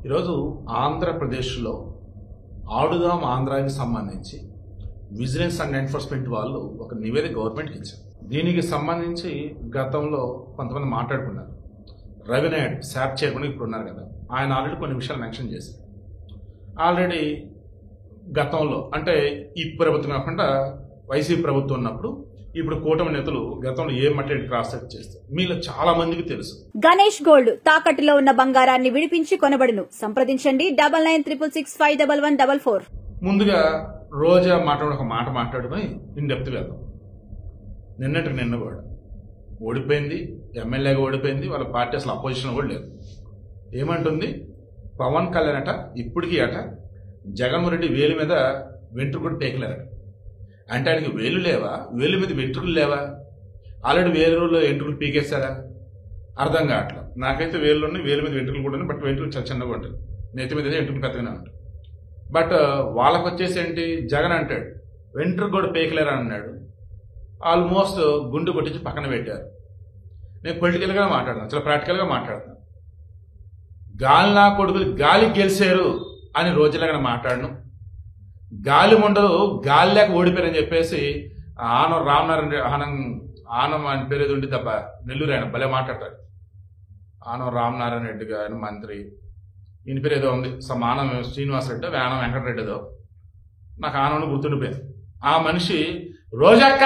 ఈరోజు ఆంధ్రప్రదేశ్లో ఆడుదాం ఆంధ్రాకి సంబంధించి విజిలెన్స్ అండ్ ఎన్ఫోర్స్మెంట్ వాళ్ళు ఒక నివేదిక గవర్నమెంట్కి ఇచ్చారు. దీనికి సంబంధించి గతంలో కొంతమంది మాట్లాడుకున్నారు. రవి నాయుడు శాప్ చేయకుండా ఇప్పుడు ఉన్నారు కదా, ఆయన ఆల్రెడీ కొన్ని విషయాలు మెన్షన్ చేశారు. ఆల్రెడీ గతంలో అంటే ఈ ప్రభుత్వం కాకుండా వైసీపీ ప్రభుత్వం ఉన్నప్పుడు ఇప్పుడు కూటమి నేతలు గతంలో ఏ మట్టి క్రాస్ చెక్ చేస్తారు మీలో చాలా మందికి తెలుసు. గణేష్ గోల్డ్ తాకట్టులో ఉన్న బంగారాన్ని విడిపించి కొనబడును. సంప్రదించండి 9966611144. ముందుగా రోజా ఒక మాట మాట్లాడుకుని ఇన్ డెప్త్ వెళ్దాం. నిన్న కూడా ఓడిపోయింది, ఎమ్మెల్యేగా ఓడిపోయింది, వాళ్ళ పార్టీ అసలు అపోజిషన్ కూడా లేదు. ఏమంటుంది, పవన్ కళ్యాణ్ అట ఇప్పటికీ అట జగన్మోహన్ రెడ్డి వేలు మీద వెంట్రుకలు టేకలేరట. అంటే ఆయనకి వేలు లేవా, వేలు మీద వెంట్రుకలు లేవా, ఆల్రెడీ వేలులో వెంట్రుకలు పీకేస్తారా అర్థం కావట్లేదు. నాకైతే వేలులోనే వేలు మీద వెంట్రుకలు కూడా ఉన్నాయి, బట్ వెంట్రుకలు చాలా చిన్నగా ఉంటాయి, నెత్తి మీద వెంట్రుకలు పెద్దగానే ఉంటాయి. బట్ వాళ్ళకు వచ్చేసి ఏంటి, జగన్ అంటాడు వెంట్రుకు కూడా పీకలేరా అన్నాడు, ఆల్మోస్ట్ గుండు కొట్టించి పక్కన పెట్టారు. నేను పొలిటికల్గా మాట్లాడుతున్నాను, చాలా ప్రాక్టికల్గా మాట్లాడుతున్నాను. గాలి నా కొడుకులు గాలి గెలిచారు అని రోజులాగా మాట్లాడను. గాలి ఉండదు, గాలి లేక ఓడిపోయారని చెప్పేసి ఆనం రామనారాయణ ఆనం అని పేరు ఏది ఉండి తప్ప నెల్లూరు ఆయన భలే మాట్లాడతాడు. ఆనం రామనారాయణ రెడ్డి ఆయన మంత్రి, ఈయన పేరు ఏదో ఉంది, ఆనం శ్రీనివాసరెడ్డి, ఆనం వెంకటరెడ్డి ఏదో, నాకు ఆనందం గుర్తుండిపోయింది. ఆ మనిషి రోజక్క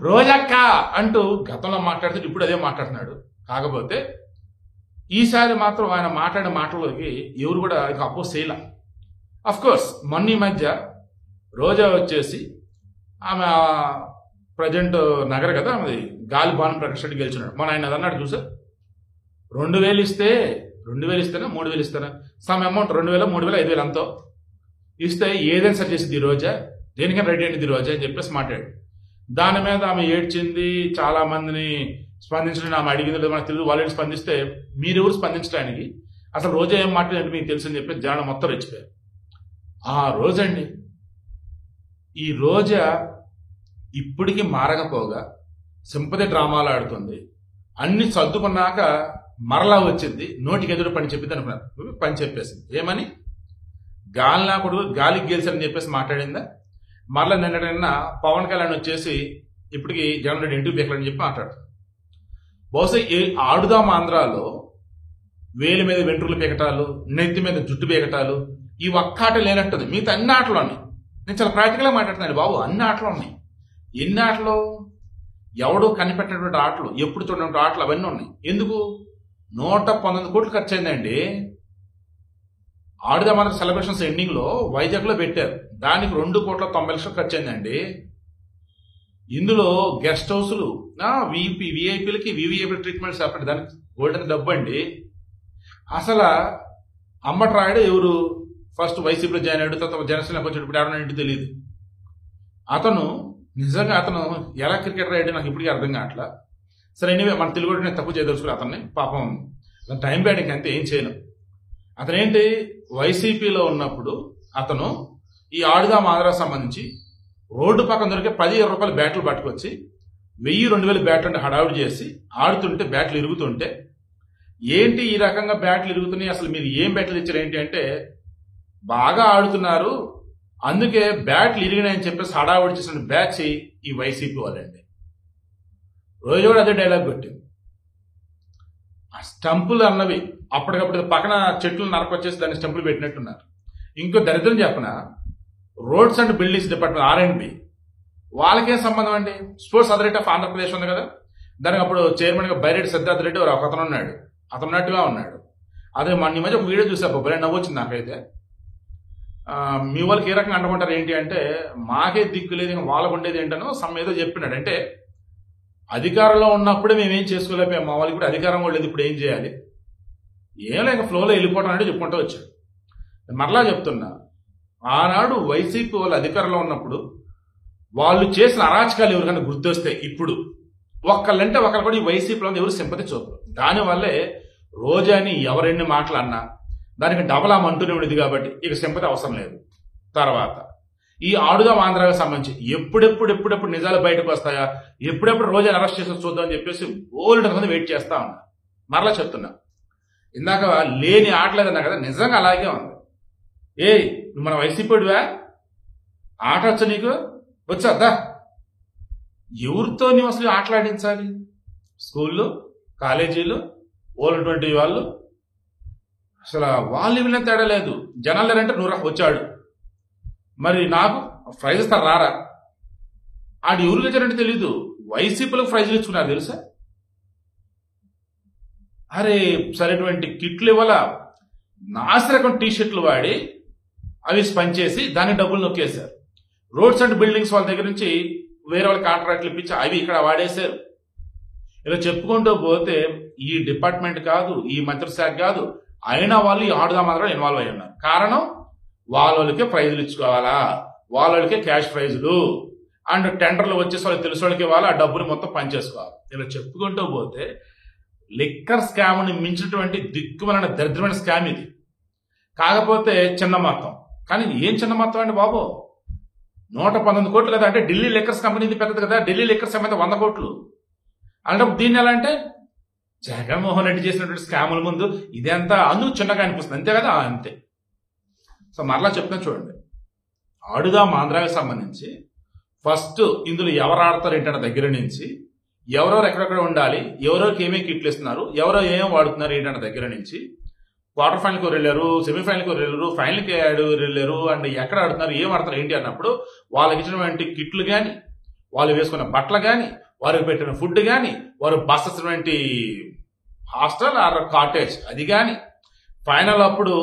రోజక్క అంటూ గతంలో మాట్లాడితే ఇప్పుడు అదే మాట్లాడుతున్నాడు. కాకపోతే ఈసారి మాత్రం ఆయన మాట్లాడిన మాటలకి ఎవరు కూడా ఇక అపోజ్ చేయలే. అఫ్ కోర్స్ మొన్న ఈ మధ్య రోజా వచ్చేసి ఆమె ప్రజెంట్ నగర్ కదా, ఆమె గాలి భాను ప్రకాష్ రెడ్డి గెలిచినాడు. మన ఆయన అన్నాడు చూసా, 2000 ఇస్తేనా 3000 ఇస్తానా సమ్ అమౌంట్ 2000 3000 5000 అంతో ఇస్తే ఏదైనా సరి చేసింది ఈ రోజా, దేనికైనా రెడీ అయింది ఈ రోజా అని చెప్పేసి మాట్లాడు. దాని మీద ఆమె ఏడ్చింది, చాలా మందిని స్పందించడం ఆమె అడిగింది లేదు మనకు తెలియదు. వాళ్ళు స్పందిస్తే మీరెవరు స్పందించడానికి, అసలు రోజా ఏం మాట్లాడంటే మీకు తెలుసు అని చెప్పి జనం మొత్తం రెచ్చిపోయారు. ఆ రోజండి ఈ రోజా ఇప్పటికీ మారకపోగా సింపతి డ్రామాలు ఆడుతుంది. అన్ని సర్దుకున్నాక మరలా వచ్చింది, నోటికి ఎదురు పని చెప్పింది అనుకున్నారు, పని చెప్పేసింది. ఏమని, గాలి నా కొడుకు గాలికి గెలిచారని చెప్పేసి మాట్లాడిందా. మరలా నిన్న పవన్ కళ్యాణ్ వచ్చేసి ఇప్పటికి జగన్ రెడ్డి ఇంటికి బేకలని చెప్పి మాట్లాడుతుంది. బహుశా ఆడుదాం ఆంధ్రాలో వేలి మీద వెంట్రుకలు పీకటాలు, నెత్తి మీద జుట్టు పీకటాలు ఈ ఒక్క ఆట లేనట్టుంది, మిగతా అన్ని ఆటలు ఉన్నాయి. నేను చాలా ప్రాక్టికల్గా మాట్లాడుతున్నాను బాబు, అన్ని ఆటలు ఉన్నాయి. ఎన్ని ఆటలు, ఎవడో కనిపెట్టినటువంటి ఆటలు, ఎప్పుడు చూడటువంటి ఆటలు అవన్నీ ఉన్నాయి. ఎందుకు 119 కోట్లు ఖర్చు అయిందండి. ఆడుదాం ఆంధ్ర సెలబ్రేషన్స్ ఎండింగ్ లో వైజాగ్ లో పెట్టారు, దానికి 2,90,00,000 ఖర్చు అయిందండి. ఇందులో గెస్ట్ హౌస్లు విఐపీలకి వివిఐపీ ట్రీట్మెంట్ సెపరేట్, దానికి గోల్డెన్ డబ్బు అండి. అసలు అమ్మట్రాయుడు ఎవరు, ఫస్ట్ వైసీపీలో జాయిన్ అయ్యాడు, తర్వాత జనసేనకు వచ్చేటప్పుడు ఎవరన్నా తెలియదు. అతను నిజంగా ఎలా క్రికెటర్ అయ్యాడు నాకు ఇప్పటికీ అర్థం కావట్లా. సరే ఎనీవే మన తెలుగు నేను తక్కువ చేయదలుచుకుని అతన్ని, పాపం టైం బ్యాటింగ్ అంతే, ఏం చేయలేం. అతనేంటి వైసీపీలో ఉన్నప్పుడు అతను ఈ ఆడుదాం ఆంధ్రాకి సంబంధించి రోడ్డు పక్కన దొరికే 10-20 రూపాయల బ్యాట్లు పట్టుకొచ్చి 1000-2000 బ్యాట్లు అంటే హడావుడి చేసి ఆడుతుంటే బ్యాట్లు ఇరుగుతుంటే, ఏంటి ఈ రకంగా బ్యాట్లు ఇరుగుతున్నాయి, అసలు మీరు ఏం బ్యాట్లు ఇచ్చారు ఏంటి అంటే, బాగా ఆడుతున్నారు అందుకే బ్యాట్లు ఇరిగినాయని చెప్పేసి హడావుడి చేసిన బ్యాచ్ ఈ వైసీపీ వాళ్ళండి. రోజు కూడా అదే డైలాగ్ కొట్టింది. ఆ స్టంపులు అన్నవి అప్పటికప్పుడు పక్కన చెట్లు నరకొచ్చేసి దాన్ని స్టంపులు పెట్టినట్టున్నారు. ఇంకో దరిద్రం చెప్పన, roads and buildings department R&B వాళ్ళకేం సంబంధం అండి. స్పోర్ట్స్ అథారిటీ ఆఫ్ ఆంధ్రప్రదేశ్ ఉంది కదా, దానికి అప్పుడు చైర్మన్గా బైరెడ్డి సిద్ధార్థ రెడ్డి ఒక అతను ఉన్నాడు, అతను ఉన్నట్టుగా ఉన్నాడు. అదే మన ఈ మధ్య ఒక వీడియో చూసా, బొబ్బలే నవ్వొచ్చింది నాకైతే. మీ వాళ్ళకి ఏ రకంగా అంటుకుంటారు ఏంటి అంటే, మాకే దిక్కు లేదు ఇంకా వాళ్ళకు ఉండేది ఏంటనో ఏదో చెప్పినాడు. అంటే అధికారంలో ఉన్నప్పుడే మేమేం చేసుకోలేకపోయాం, మా వాళ్ళకి ఇప్పుడు అధికారం కూడా లేదు, ఇప్పుడు ఏం చేయాలి, ఏం లేక ఫ్లోలో వెళ్ళిపోవడం అంటే చెప్పుకుంటూ వచ్చాడు. మరలా చెప్తున్నా, ఆనాడు వైసీపీ వాళ్ళు అధికారంలో ఉన్నప్పుడు వాళ్ళు చేసిన అరాచకాలు ఎవరికైనా గుర్తొస్తే ఇప్పుడు ఒకళ్ళంటే ఒకళ్ళు కూడా ఈ వైసీపీలో ఎవరు సింపతి చూపరు. దానివల్లే రోజాని ఎవరెన్ని మాటలు అన్నా దానికి డబల్ ఆమె అంటూనే ఉండేది కాబట్టి ఇక సింపతి అవసరం లేదు. తర్వాత ఈ ఆడుదాం ఆంధ్రాకి సంబంధించి ఎప్పుడెప్పుడు నిజాలు బయటకు వస్తాయా, ఎప్పుడెప్పుడు రోజాని అరెస్ట్ చేసి చూద్దాం అని చెప్పేసి ఓల్డ్ మంది వెయిట్ చేస్తా ఉన్నా. మరలా చెప్తున్నా, ఇందాక లేని ఆటలేదన్నా కదా, నిజంగా అలాగే ఉంది. నువ్వు మన వైసీపీడివా? ఆట వచ్చా నీకు? వచ్చా? ఎవరితో నువ్వు అసలు ఆటలాడించాలి? స్కూళ్ళు, కాలేజీలు, ఓల్టువంటి వాళ్ళు, అసలు వాళ్ళు వీళ్ళని తేడా లేదు. జనాలు లేరంటే నువ్వు వచ్చాడు, మరి నాకు ప్రైజ్ ఇస్తారు రారా? ఆడు ఎవరు గెలిచారంటే తెలీదు, వైసీపీలకు ప్రైజులు ఇచ్చుకున్నారు తెలుసా? అరే సరైనటువంటి కిట్లు ఇవ్వాల, నాసిరకం టీషర్ట్లు వాడి అవి పనిచేసి దానికి డబ్బులు నొక్కేశారు. రోడ్స్ అండ్ బిల్డింగ్స్ వాళ్ళ దగ్గర నుంచి వేరే వాళ్ళకి కాంట్రాక్ట్లు ఇప్పించి అవి ఇక్కడ వాడేశారు. ఇలా చెప్పుకుంటూ పోతే ఈ డిపార్ట్మెంట్ కాదు, ఈ మంత్రి శాఖ కాదు, అయినా వాళ్ళు ఈ ఆడుదాం మాత్రం ఇన్వాల్వ్ అయి ఉన్నారు. కారణం వాళ్ళకే ప్రైజులు ఇచ్చుకోవాలా, వాళ్ళకే క్యాష్ ప్రైజులు, అండ్ టెండర్లు వచ్చేసి వాళ్ళకి తెలిసిన వాళ్ళకి ఇవ్వాలి, ఆ డబ్బుని మొత్తం పనిచేసుకోవాలి. ఇలా చెప్పుకుంటూ పోతే లిక్కర్ స్కామ్ని మించినటువంటి దిక్కుమలైన దరిద్రమైన స్కామ్ ఇది. కాకపోతే చిన్న మొత్తం, కానీ ఏం చిన్న మొత్తం అండి బాబు, 119 కోట్లు కదా. అంటే ఢిల్లీ లిక్కర్స్ కంపెనీ ఇది పెద్దది కదా, ఢిల్లీ లిక్కర్స్ అయితే 100 కోట్లు. అంటే దీన్ని ఎలా అంటే జగన్మోహన్ రెడ్డి చేసినటువంటి స్కాముల ముందు ఇదంతా అందుకు చిన్నగా అనిపిస్తుంది, అంతే కదా, అంతే. సో మరలా చెప్తున్నా చూడండి, ఆడుదాం ఆంధ్రాకి సంబంధించి ఫస్ట్ ఇందులో ఎవరు ఆడతారు ఏంటన్న దగ్గర నుంచి, ఎవరెవరు ఎక్కడెక్కడ ఉండాలి, ఎవరెవరికి ఏమేమి కిట్లు ఇస్తున్నారు, ఎవరో ఏమేమి వాడుతున్నారు ఏంటన్న దగ్గర నుంచి, క్వార్టర్ ఫైనల్కి వెళ్ళారు, సెమీఫైనల్కి వెళ్ళారు, ఫైనల్కి వెళ్ళారు, అండ్ ఎక్కడ ఆడుతున్నారు, ఏం ఆడుతున్నారు ఏంటి అన్నప్పుడు వాళ్ళకి ఇచ్చినటువంటి కిట్లు కానీ, వాళ్ళు వేసుకున్న బట్టలు కానీ, వారికి పెట్టిన ఫుడ్ కానీ, వారు బస్ ఇచ్చినటువంటి హాస్టల్ ఆర్ కాటేజ్ అది కానీ, ఫైనల్ అప్పుడు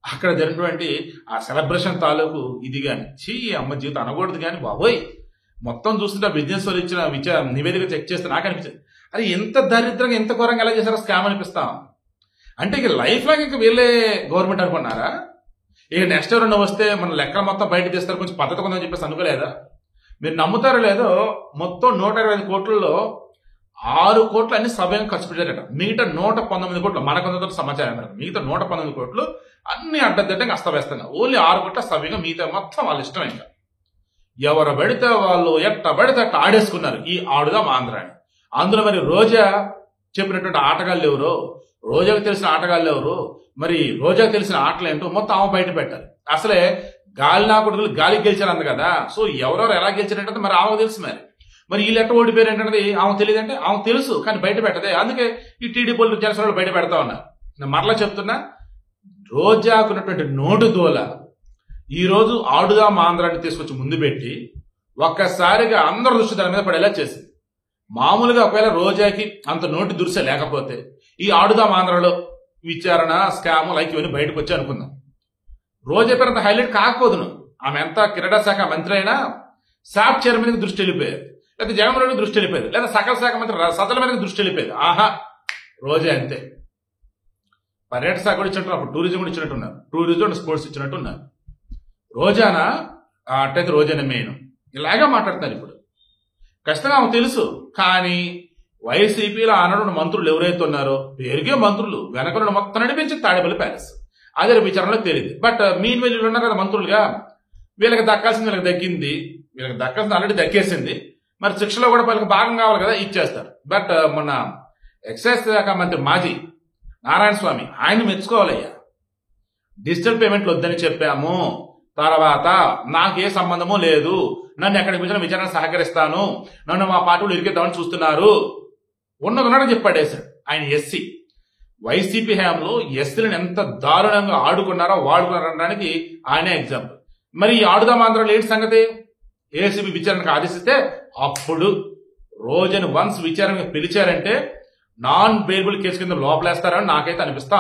అక్కడ జరిగినటువంటి ఆ సెలబ్రేషన్ తాలూకు ఇది కానీ, అమ్మ జీవితం అనకూడదు కానీ బాబోయ్, మొత్తం చూస్తుంటే బిజినెస్ వాళ్ళు ఇచ్చిన నివేదిక చెక్ చేస్తే నాకు అనిపించింది, అది ఎంత దరిద్రంగా ఎంత ఘోరంగా ఎలా చేశారో స్కామ్ అనిపిస్తాం. అంటే ఇక లైఫ్ లాగా ఇంకా వీళ్ళే గవర్నమెంట్ అనుకున్నారా? ఇక నెక్స్ట్ ఎవరన్నా వస్తే మన లెక్కలు మొత్తం బయట తీస్తారు, కొంచెం పద్ధతి ఉందని చెప్పేసి అనుకోలేదా? మీరు నమ్ముతారో లేదో, మొత్తం 125 కోట్లలో 6 కోట్లు అన్ని సవ్యంగా ఖర్చు పెట్టారట. మిగతా 119 కోట్లు మనకు సమాచారం, మిగతా 119 కోట్లు అన్ని అడ్డదిడ్డంగా అస్తవ్యస్తంగా, ఓన్లీ 6 కోట్ల సవ్యంగా, మిగతా మొత్తం వాళ్ళ ఇష్టం. ఇంకా ఎవరు పడితే వాళ్ళు ఎట్ట పడితే అట్ట ఆడేసుకున్నారు ఈ ఆడుదాం ఆంధ్రాని. అందులో మరి రోజా చెప్పినటువంటి ఆటగాళ్ళు ఎవరో, రోజాకు తెలిసిన ఆటగాళ్ళు ఎవరు, మరి రోజాకు తెలిసిన ఆటలు ఏంటో మొత్తం ఆమె బయట పెట్టాలి. అసలే గాలి నాకుడుగులు గాలికి గెలిచారు అంది కదా, సో ఎవరెవరు ఎలా గెలిచారంటే మరి ఆమెకు తెలుసు. మరి వీళ్ళు ఎట్ట ఓడిపోయారు ఏంటన్నది ఆమెకు తెలియదంటే ఆమెకు తెలుసు, కానీ బయట పెట్టదే. అందుకే ఈ టీడీపీ జనసేన బయట పెడతా ఉన్నారు. నేను మరలా చెప్తున్నా, రోజాకున్నటువంటి నోటు దోల ఈ రోజు ఆడుదాం ఆంధ్రాన్ని తీసుకొచ్చి ముందు పెట్టి ఒక్కసారిగా అందరూ దృష్టి దాని మీద పడేలా చేసింది. మామూలుగా ఒకవేళ రోజాకి అంత నోటి దుర్స లేకపోతే ఈ ఆడుదాం ఆంధ్రలో విచారణ స్కామ్ లైక్ ఇవన్నీ బయటకు వచ్చి అనుకుందాం. రోజా పేరు అంత హైలైట్ కాకపోదును, ఆమె ఎంత క్రీడా శాఖ మంత్రి అయినా సాఫ్ చైర్మన్కి దృష్టి వెళ్ళిపోయేది, లేదా జగన్మోహన్ రెడ్డి దృష్టి వెళ్ళిపోయేది, లేదా సకల శాఖ మంత్రి సదల మీదకి దృష్టి వెళ్ళిపోయేది. ఆహా, రోజా అంతే. పర్యాటక శాఖ కూడా ఇచ్చినట్టు, అప్పుడు టూరిజం కూడా ఇచ్చినట్టున్నారు, టూరిజం అండ్ స్పోర్ట్స్ ఇచ్చినట్టు ఉన్నారు. రోజానా అట్టయితే రోజానే మెయిన్, ఇలాగే మాట్లాడుతున్నారు. ఇప్పుడు ఖచ్చితంగా ఆమె తెలుసు, కానీ వైసీపీలో ఆనాడు మంత్రులు ఎవరైతే ఉన్నారో పేరుగే మంత్రులు, వెనక మొత్తం నడిపించి తాడేపల్లి ప్యాలెస్, అదే విచారణలో తెలియదు. బట్ మీన్ వీళ్ళు ఉన్నారు కదా మంత్రులుగా, వీళ్ళకి దక్కాల్సింది వీళ్ళకి దక్కింది, వీళ్ళకి దక్కాల్సింది ఆల్రెడీ దక్కేసింది. మరి శిక్షలో కూడా వాళ్ళకి భాగం కావాలి కదా, ఇచ్చేస్తారు. బట్ మొన్న ఎక్సైజ్ శాఖ మంత్రి మాజీ నారాయణ స్వామి ఆయన మెచ్చుకోవాలయ్యా, డిజిటల్ పేమెంట్లు వద్దని చెప్పాము, తర్వాత నాకు ఏ సంబంధమూ లేదు, నన్ను ఎక్కడికి వచ్చిన విచారణ సహకరిస్తాను, నన్ను మా పార్టీలు ఇరికిద్దామని చూస్తున్నారు, ఉన్నదని చెప్పాడేశాడు. ఆయన ఎస్సీ, వైసీపీ హయాంలో ఎస్సీలను ఎంత దారుణంగా ఆడుకున్నారో వాడుకున్నారనడానికి ఆయనే ఎగ్జాంపుల్. మరి ఈ ఆడుదాం ఆంధ్రలో ఏంటి సంగతి? ఏసీబీ విచారణకు ఆదేశిస్తే అప్పుడు రోజుని వన్స్ విచారణకు పిలిచారంటే నాన్ బెయిలబుల్ కేసు కింద లోపలేస్తారని నాకైతే అనిపిస్తా.